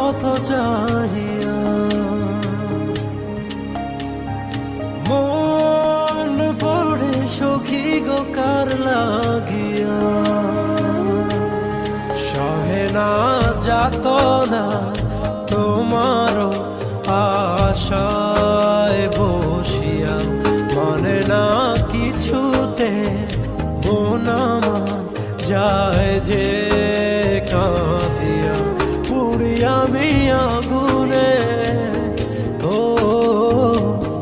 পথ চাহিয়া। মন পড়ে সখী গো কার লাগিয়া, সহে না যাতনা তোমারও আশায় বসিয়া। মানে না কিছুতে মন আমার যায় যে কাঁদিয়া। পুড়ি আমি আগুনে, ও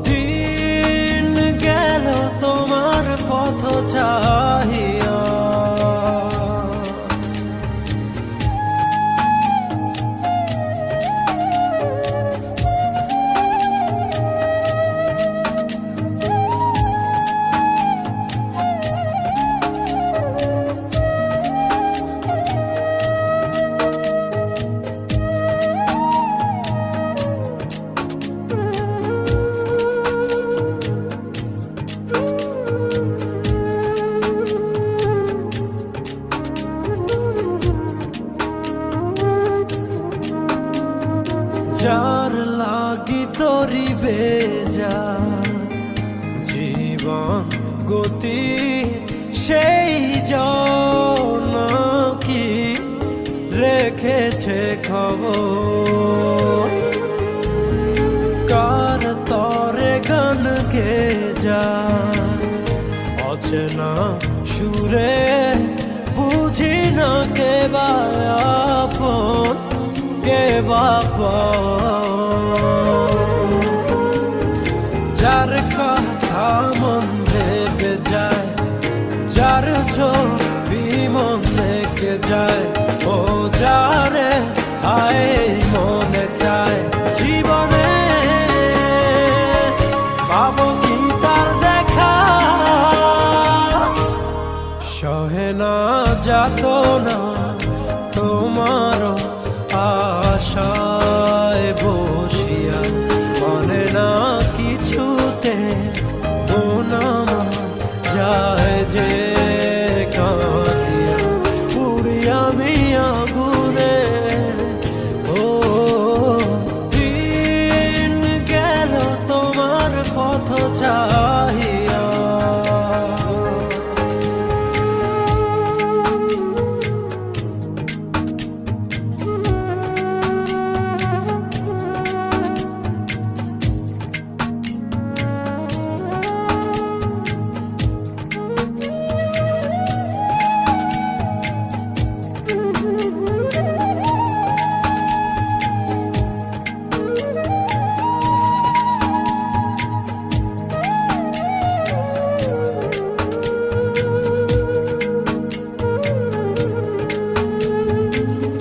দিন গেল তোমার পথ চাহিয়া। যার লাগি তরি বেজা জীবন গতি, সেই জন কি রেখেছে খবর। কার তরে গান গে যা অচেনা সুরে, বুঝি না কে বা আপন কে বাবা। যার কথা মন ভেবে যায়, যার ছবি মন দেখে যায়, ও যারে আয় মনে চায় জীবনে পাবো কি তার দেখা। সহে না যাতনা তোমারও আশায় বসিয়া। মানে না কিছুতে মন আমার যায় যে কাঁদিয়া। পুড়ি আমি আগুনে, ও দিন গেল তোমার পথ চাহিয়া।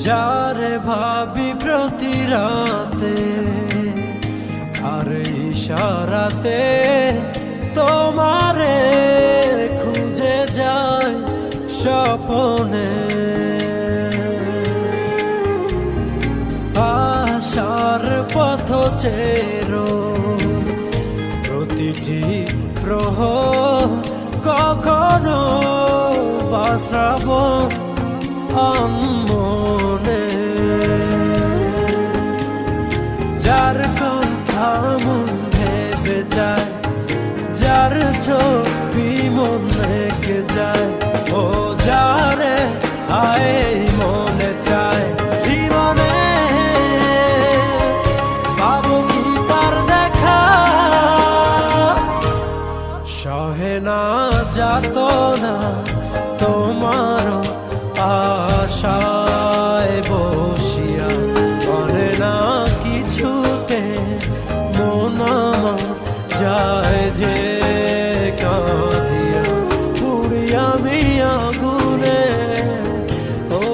যারে ভাবি প্রতি রাতে, আর ইশারাতে তোমারে খুঁজে যায় স্বপনে। আশার পথ চেরো প্রতিটি প্রহর, কখনো বাসাব মনে। যার কথা মন ভেবে যায়, যার ছবি মন রেখে যায়, ও যারে আয় মনে চায় জীবনে পাবো কি তার দেখা। সহে না যাতনা তোমারও আশায় বসিয়া। মানে না কিছুতে মন আমার যায় যে কাঁদিয়া। পুড়ি আমি আগুনে, ও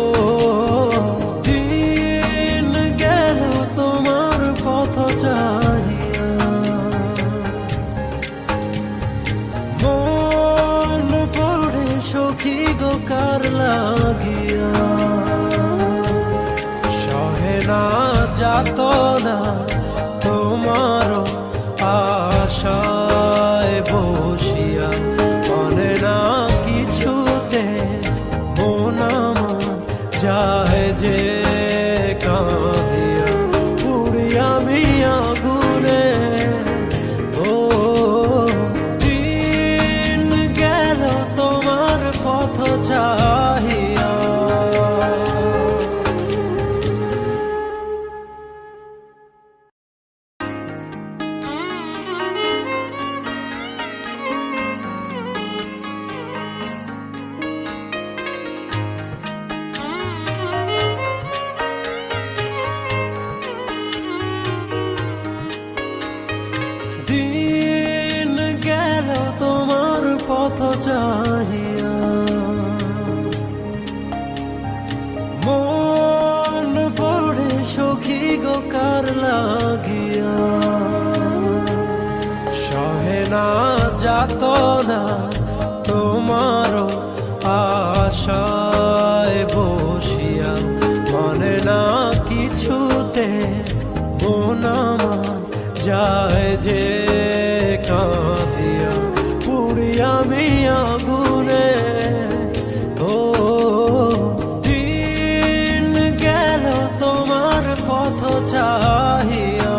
দিন গেল তোমার পথ চাহিয়া। মন পড়ে সখী গো কার লাগিয়া, সহে না যাতনা তোমারও আশায় বসিয়া। মানে না কিছুতে মন আমার যায় যে কাঁদিয়া। চাহিয়া। দিন গেল তোমার পথ চাহিয়া, মন পড়ে সখী গো কার লাগিয়া। সহে না যাতনা তোমার আশায় বসিয়া, মানে না কিছুতে মন আমার যায় যে কাঁদিয়া। পুড়িয়া আমি আগুনে, ও দিন গেল তোমার পথ চাহিয়া।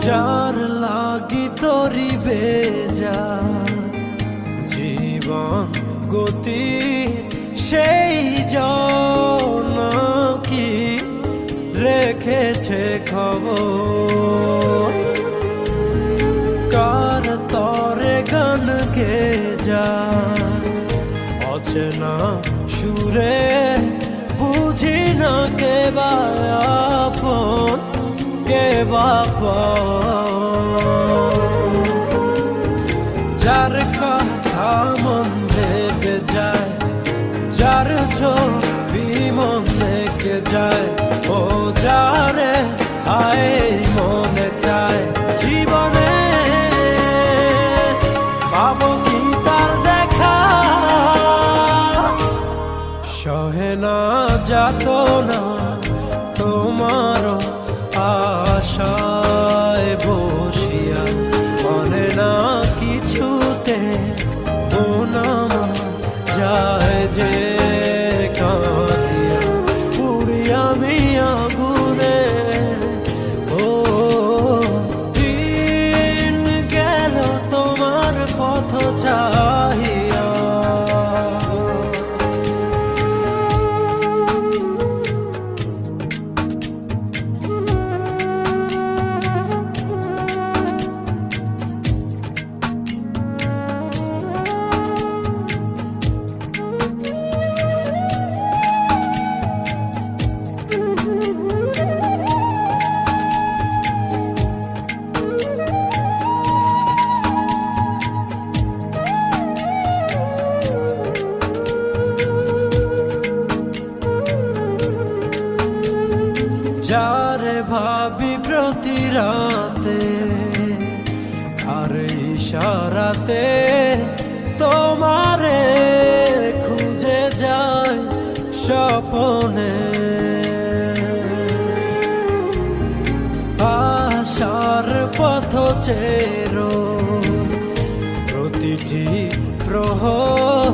যার লাগি তরি বেজা জীবন গতি, সেই জন কি রেখেছে খবর। কার তরে গান গে যা অচেনা সুরে, বুঝি না কে বা আপন কে বাপন। যার কথা মন ভেবে যায়, যার ছবি মন দেখে যায়, ও যারে হায় মনে চায় জীবনে পাবো কি তার দেখা। সহে না যাতনা তোমার আশায় বসিয়া, মানে না কিছুতে মন আমার যায় যে কাঁদিয়া। পুড়িয়া আমি আগুনে, ও দিন গেল তোমার পথ চাহিয়া। যারে ভাবি প্রতি রাতে, আর ইশারাতে তোমারে খুঁজে যায় স্বপনে। আশার পথ চেরো প্রতিটি প্রহর,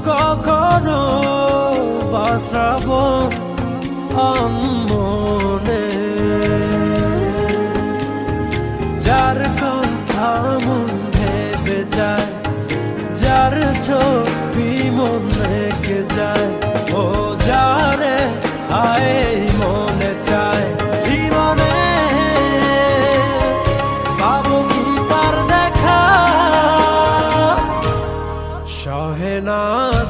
কখনো বাসাবন মনে। যার কথা মন ভেবে যায়, যার ছবি মন রেখে যায়, ও যারে হায় মনে চায় জীবনে পাবো কি তার দেখা। সহে না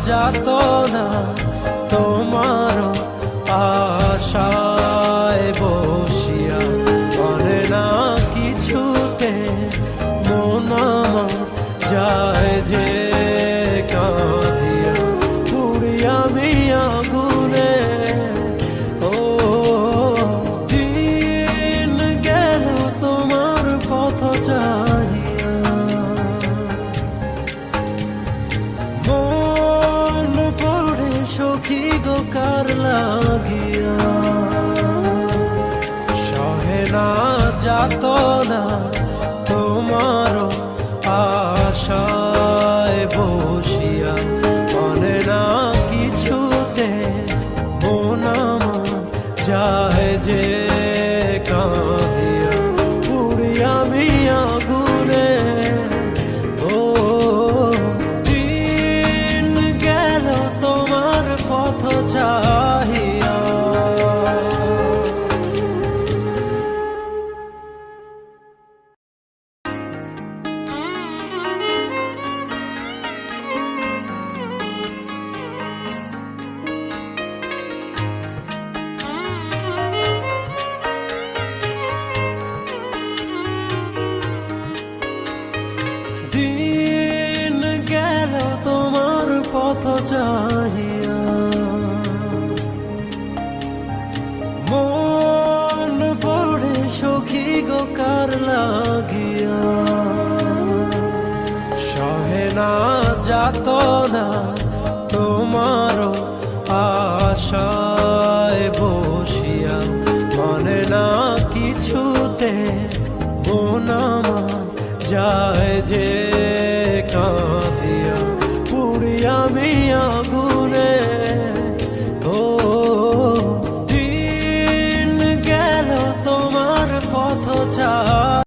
যাতনা তোমার আশায় বসিয়া, মানে না কিছুতে মন আমার যায় যে কাঁদিয়া। পুড়িয়া আমি আগুনে, ও দিন গেল তোমার পথ চাহিয়া। পথ চাহিয়া, মন পড়ে সখী গো কার লাগিয়া, সহে না যাত না তোমার আশায় বসিয়া, মানে না কিছুতে মন আমার যায় যে কাঁদিয়া, পুড়ি আমি আগুনে। ও দিন গেল তোমার পথ চা